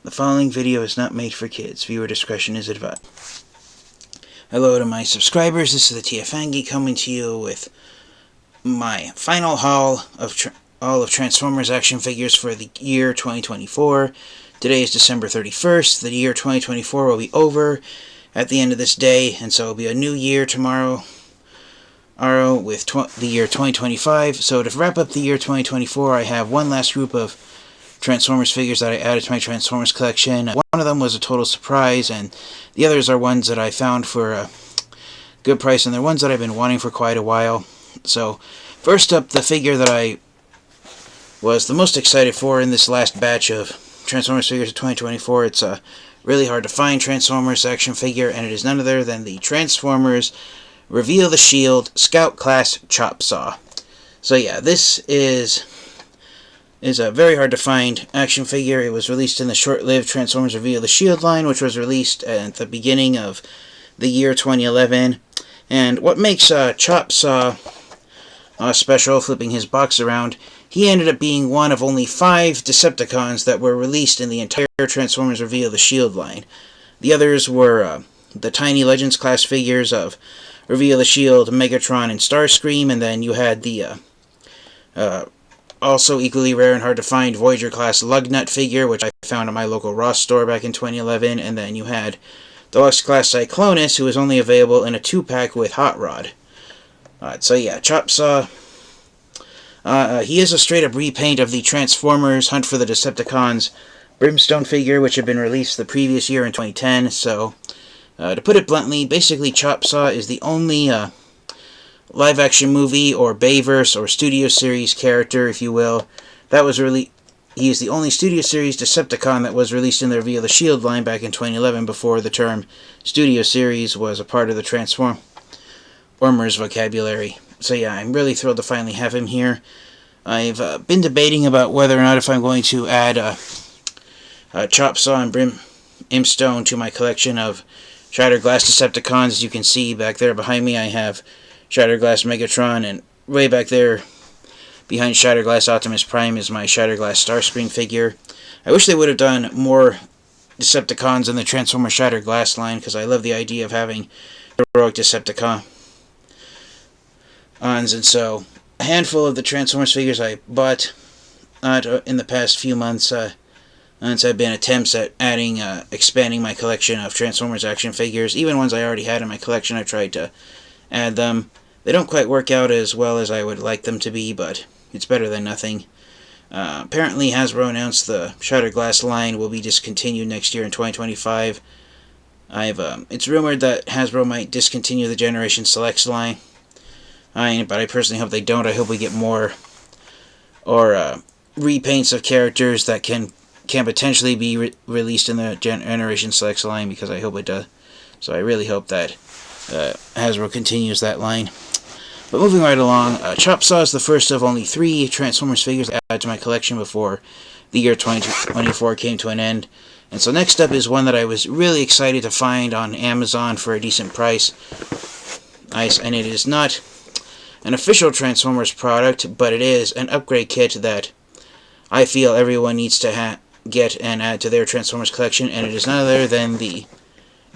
The following video is not made for kids. Viewer discretion is advised. Hello to my subscribers. This is the TFfangeek coming to you with my final haul of all of Transformers action figures for the year 2024. Today is December 31st. The year 2024 will be over at the end of this day, and so it will be a new year tomorrow with the year 2025. So to wrap up the year 2024, I have one last group of Transformers figures that I added to my Transformers collection. One of them was a total surprise, and the others are ones that I found for a good price, and they're ones that I've been wanting for quite a while. So first up, the figure that I was the most excited for in this last batch of Transformers figures of 2024. It's a really hard to find Transformers action figure, and it is none other than the Transformers Reveal the Shield Scout Class Chop Saw. So yeah, this is a very hard to find action figure. It was released in the short-lived Transformers Reveal the Shield line, which was released at the beginning of the year 2011. And what makes Chop Saw special, flipping his box around, he ended up being one of only 5 Decepticons that were released in the entire Transformers Reveal the Shield line. The others were the Tiny Legends class figures of Reveal the Shield, Megatron, and Starscream, and then you had the also equally rare and hard to find Voyager class Lugnut figure, which I found at my local Ross store back in 2011, and then you had Deluxe class Cyclonus, who was only available in a 2-pack with Hot Rod. So yeah, Chop Saw. He is a straight-up repaint of the Transformers Hunt for the Decepticons Brimstone figure, which had been released the previous year in 2010. So, to put it bluntly, basically Chop Saw is the only live-action movie or Bayverse or Studio Series character, if you will, that was he is the only Studio Series Decepticon that was released in the Reveal the Shield line back in 2011 before the term Studio Series was a part of the Transformers vocabulary. So yeah, I'm really thrilled to finally have him here. I've been debating about whether or not if I'm going to add Chop Saw and Brimstone to my collection of Shattered Glass Decepticons. As you can see back there behind me, I have Shattered Glass Megatron, and way back there behind Shattered Glass Optimus Prime is my Shattered Glass Starscream figure. I wish they would have done more Decepticons in the Transformers Shattered Glass line, because I love the idea of having heroic Decepticons. And so a handful of the Transformers figures I bought in the past few months, and have been attempts at expanding my collection of Transformers action figures. Even ones I already had in my collection, I tried to add them. They don't quite work out as well as I would like them to be, but it's better than nothing. Apparently Hasbro announced the Shattered Glass line will be discontinued next year in 2025. It's rumored that Hasbro might discontinue the Generation Selects line, but I personally hope they don't. I hope we get more repaints of characters that can potentially be released in the Generation Selects line, because I hope it does. So I really hope that Hasbro continues that line. But moving right along, Chop Saw is the first of only 3 Transformers figures I added to my collection before the year 2024 came to an end. And so next up is one that I was really excited to find on Amazon for a decent price. And it is not an official Transformers product, but it is an upgrade kit that I feel everyone needs to get and add to their Transformers collection, and it is none other than the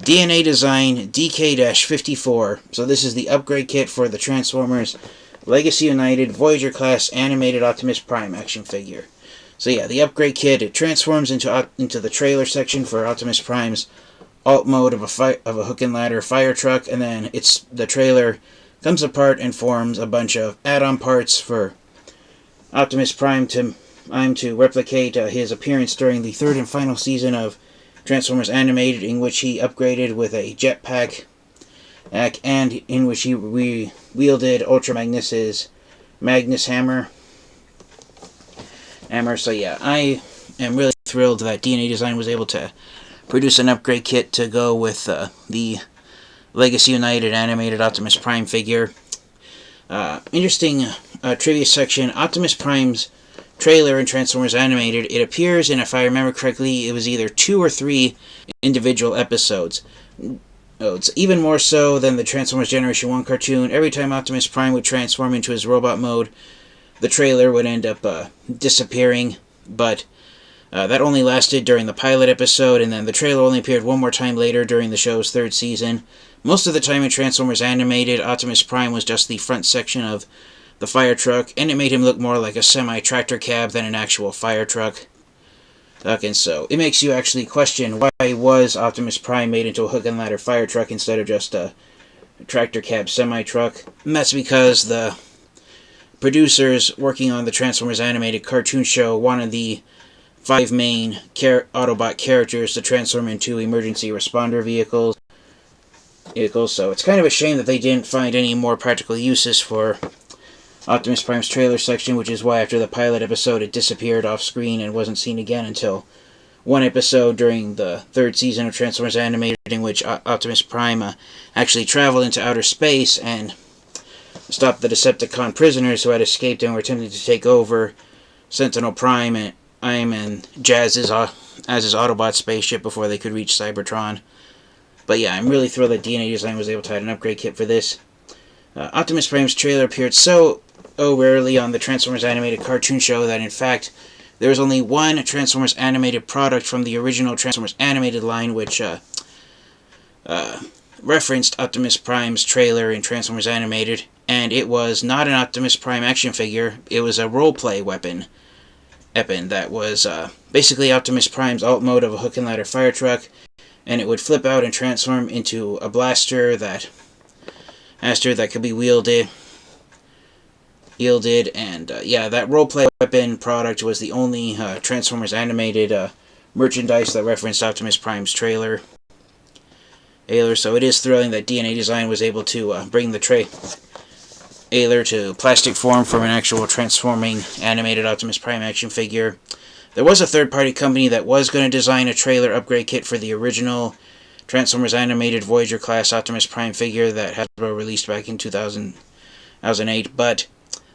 DNA Design DK-54. So this is the upgrade kit for the Transformers Legacy United Voyager class animated Optimus Prime action figure. So yeah, the upgrade kit, it transforms into the trailer section for Optimus Prime's alt mode of a hook and ladder fire truck, and then the trailer comes apart and forms a bunch of add-on parts for Optimus Prime to replicate his appearance during the 3rd and final season of Transformers Animated, in which he upgraded with a jetpack, and in which he wielded Ultra Magnus's Magnus Hammer. So yeah, I am really thrilled that DNA Design was able to produce an upgrade kit to go with the Legacy United animated Optimus Prime figure. Interesting trivia section. Optimus Prime's trailer in Transformers Animated, it appears in, if I remember correctly, it was either 2 or 3 individual episodes. It's even more so than the Transformers Generation 1 cartoon. Every time Optimus Prime would transform into his robot mode, the trailer would end up disappearing, but That only lasted during the pilot episode, and then the trailer only appeared one more time later during the show's third season. Most of the time in Transformers Animated, Optimus Prime was just the front section of the fire truck, and it made him look more like a semi-tractor cab than an actual fire truck. And so, it makes you actually question why was Optimus Prime made into a hook and ladder fire truck instead of just a tractor cab semi-truck. And that's because the producers working on the Transformers Animated cartoon show wanted the 5 main Autobot characters to transform into emergency responder vehicles. So it's kind of a shame that they didn't find any more practical uses for Optimus Prime's trailer section, which is why after the pilot episode it disappeared off screen and wasn't seen again until one episode during the third season of Transformers Animated, in which Optimus Prime actually traveled into outer space and stopped the Decepticon prisoners who had escaped and were attempting to take over Sentinel Prime and Jazz's Autobot spaceship before they could reach Cybertron. But yeah, I'm really thrilled that DNA Design was able to add an upgrade kit for this. Optimus Prime's trailer appeared so rarely on the Transformers Animated cartoon show that in fact there was only one Transformers Animated product from the original Transformers Animated line which referenced Optimus Prime's trailer in Transformers Animated, and it was not an Optimus Prime action figure. It was a roleplay weapon that was basically Optimus Prime's alt mode of a hook and ladder fire truck, and it would flip out and transform into a blaster that could be wielded, and yeah, that roleplay weapon product was the only Transformers Animated merchandise that referenced Optimus Prime's trailer. So it is thrilling that DNA Design was able to bring the trailer to plastic form from an actual transforming animated Optimus Prime action figure. There was a third-party company that was going to design a trailer upgrade kit for the original Transformers Animated Voyager-class Optimus Prime figure that Hasbro released back in 2008, but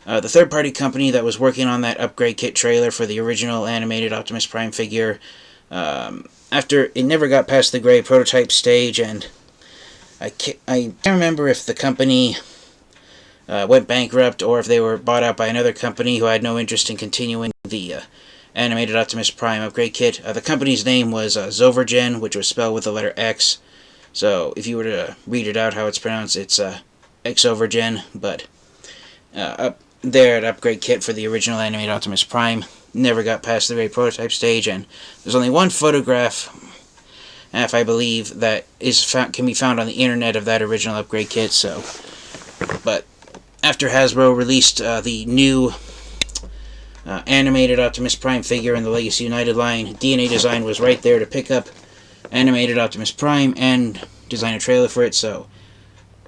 the third-party company that was working on that upgrade kit trailer for the original animated Optimus Prime figure, after it never got past the gray prototype stage, and I can't remember if the company went bankrupt or if they were bought out by another company who had no interest in continuing the animated Optimus Prime upgrade kit. The company's name was Zovergen, which was spelled with the letter X. So if you were to read it out how it's pronounced, it's Xovergen. But up there, an upgrade kit for the original animated Optimus Prime never got past the very prototype stage, and there's only one photograph, I believe, that can be found on the internet of that original upgrade kit. So, but after Hasbro released the new animated Optimus Prime figure in the Legacy United line, DNA Design was right there to pick up animated Optimus Prime and design a trailer for it. So,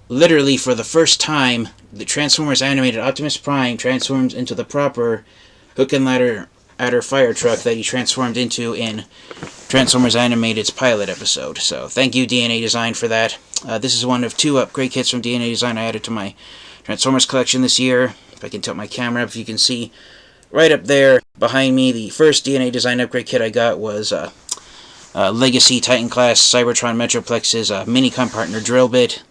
literally for the first time, the Transformers animated Optimus Prime transforms into the proper hook and ladder fire truck that he transformed into in Transformers Animated's pilot episode. So, thank you DNA Design for that. This is one of 2 upgrade kits from DNA Design I added to my Transformers collection this year. If I can tilt my camera up, if you can see right up there behind me, the first DNA Design upgrade kit I got was Legacy Titan class Cybertron Metroplex's Minicom partner drill bit.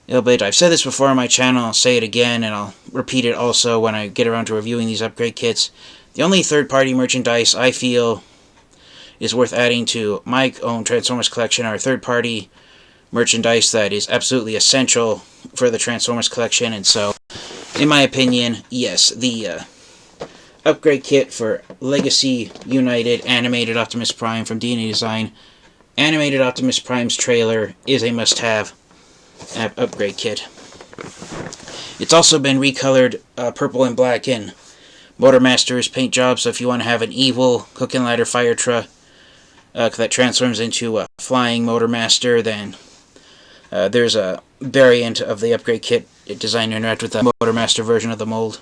I've said this before on my channel, I'll say it again, and I'll repeat it also when I get around to reviewing these upgrade kits. The only third-party merchandise I feel is worth adding to my own Transformers collection are third-party merchandise that is absolutely essential for the Transformers collection, and so, in my opinion, yes, the upgrade kit for Legacy United Animated Optimus Prime from DNA Design, Animated Optimus Prime's trailer, is a must-have upgrade kit. It's also been recolored purple and black in Motormaster's paint job, so if you want to have an evil hook and ladder fire truck that transforms into a flying Motormaster, then there's a variant of the upgrade kit designed to interact with the Motormaster version of the mold.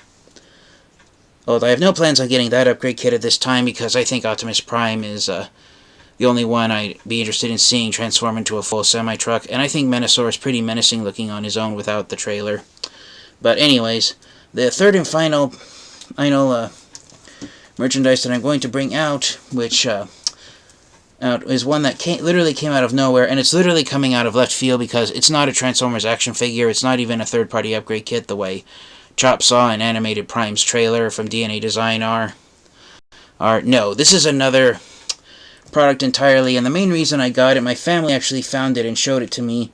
Although I have no plans on getting that upgrade kit at this time because I think Optimus Prime is the only one I'd be interested in seeing transform into a full semi-truck, and I think Menasor is pretty menacing looking on his own without the trailer. But anyways, the third and final merchandise that I'm going to bring out, which is one that literally came out of nowhere, and it's literally coming out of left field because it's not a Transformers action figure, it's not even a third-party upgrade kit the way Chop Saw and Animated Prime's trailer from DNA Design are. No, this is another product entirely, and the main reason I got it, my family actually found it and showed it to me,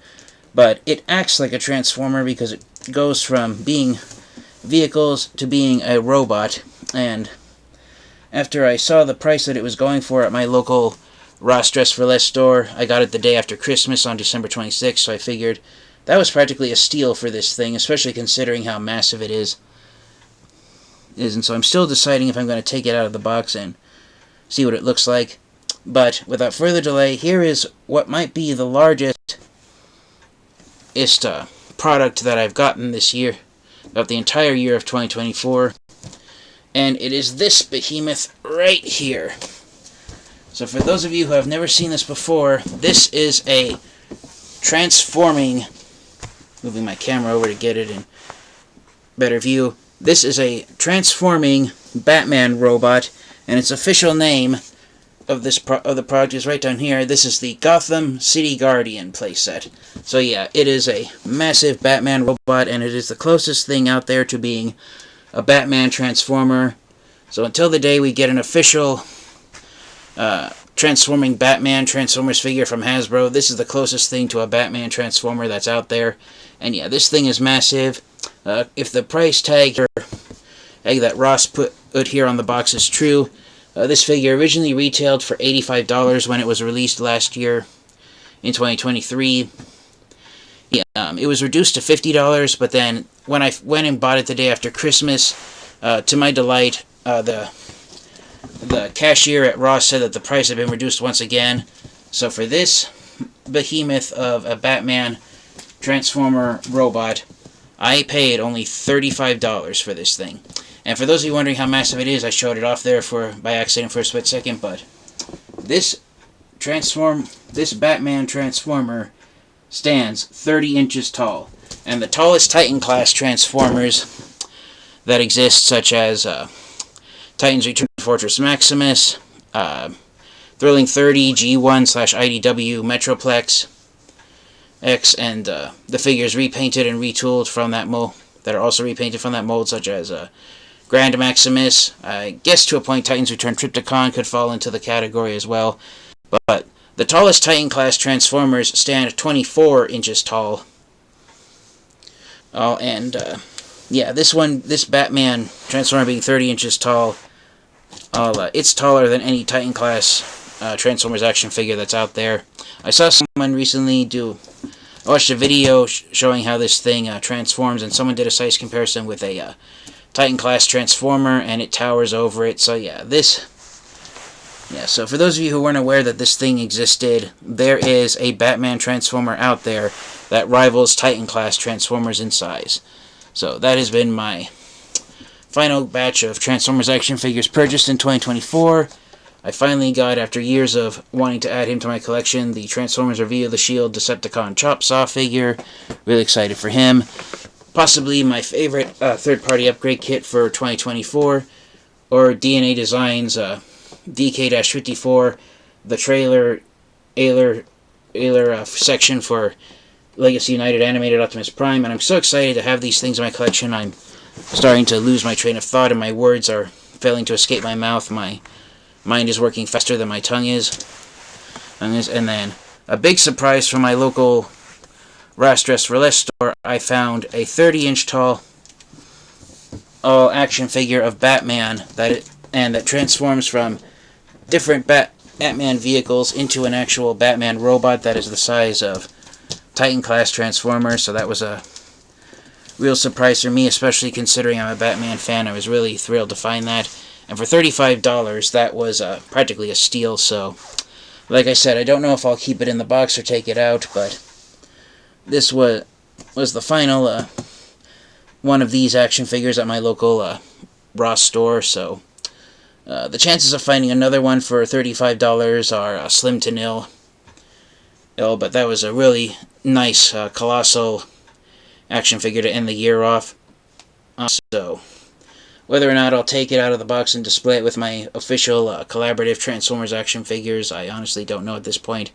but it acts like a transformer because it goes from being vehicles to being a robot. And after I saw the price that it was going for at my local Ross Dress for Less store, I got it the day after Christmas on December 26th, so I figured that was practically a steal for this thing, especially considering how massive it is. And so I'm still deciding if I'm going to take it out of the box and see what it looks like. But without further delay, here is what might be the largest product that I've gotten this year, of the entire year of 2024. And it is this behemoth right here. So for those of you who have never seen this before, this is a transforming, moving my camera over to get it in better view, this is a transforming Batman robot, and its official name of the product is right down here. This is the Gotham City Guardian playset. So yeah, it is a massive Batman robot, and it is the closest thing out there to being a Batman transformer. So until the day we get an official transforming Batman Transformers figure from Hasbro, this is the closest thing to a Batman transformer that's out there. And yeah, this thing is massive. If the price tag that Ross put here on the box is true, this figure originally retailed for $85 when it was released last year in 2023. Yeah, it was reduced to $50, but then when I went and bought it the day after Christmas, to my delight, the cashier at Ross said that the price had been reduced once again. So for this behemoth of a Batman Transformer robot, I paid only $35 for this thing. And for those of you wondering how massive it is, I showed it off there by accident for a split second, but this Batman Transformer stands 30 inches tall. And the tallest Titan class Transformers that exist, such as Titans Return to Fortress Maximus, Thrilling 30, G1/IDW Metroplex X, and the figures repainted and retooled from that mold, that are also repainted from that mold, such as Grand Maximus. I guess to a point Titans Return Trypticon could fall into the category as well. But the tallest Titan class Transformers stand 24 inches tall. Oh, and yeah, this Batman Transformer being 30 inches tall, it's taller than any Titan class Transformers action figure that's out there. I saw someone recently I watched a video showing how this thing transforms, and someone did a size comparison with a Titan class Transformer, and it towers over it. So yeah, so for those of you who weren't aware that this thing existed, there is a Batman Transformer out there that rivals Titan class Transformers in size. So that has been my final batch of Transformers action figures purchased in 2024. I finally got, after years of wanting to add him to my collection, the Transformers Reveal the Shield Decepticon Chop Saw figure. Really excited for him. Possibly my favorite third-party upgrade kit for 2024, or DNA Designs DK-54, the trailer section for Legacy United Animated Optimus Prime, and I'm so excited to have these things in my collection. I'm starting to lose my train of thought, and my words are failing to escape my mouth. My mind is working faster than my tongue is. And then, a big surprise from my local Ross Dress for Less store, I found a 30-inch tall action figure of Batman that transforms from different Batman vehicles into an actual Batman robot that is the size of Titan class Transformers. So that was a real surprise for me, especially considering I'm a Batman fan. I was really thrilled to find that. And for $35, that was practically a steal. So, like I said, I don't know if I'll keep it in the box or take it out, but this was the final one of these action figures at my local Ross store. So, the chances of finding another one for $35 are slim to nil. But that was a really nice, colossal action figure to end the year off. So, whether or not I'll take it out of the box and display it with my official collaborative Transformers action figures, I honestly don't know at this point.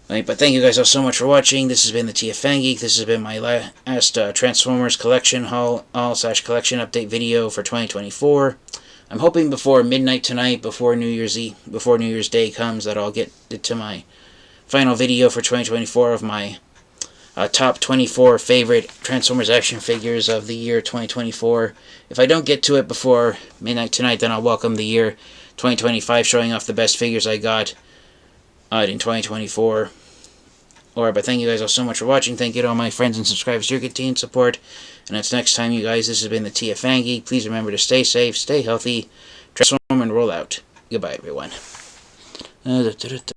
Right, but thank you guys all so much for watching. This has been the TFfangeek. This has been my last Transformers collection haul/collection update video for 2024. I'm hoping before midnight tonight, before New Year's Day comes, that I'll get it to my final video for 2024 of my top 24 favorite Transformers action figures of the year 2024. If I don't get to it before midnight tonight, then I'll welcome the year 2025, showing off the best figures I got in 2024. But thank you guys all so much for watching. Thank you to all my friends and subscribers for your continued support. And until next time, you guys, this has been the TFfangeek. Please remember to stay safe, stay healthy, transform and roll out. Goodbye, everyone.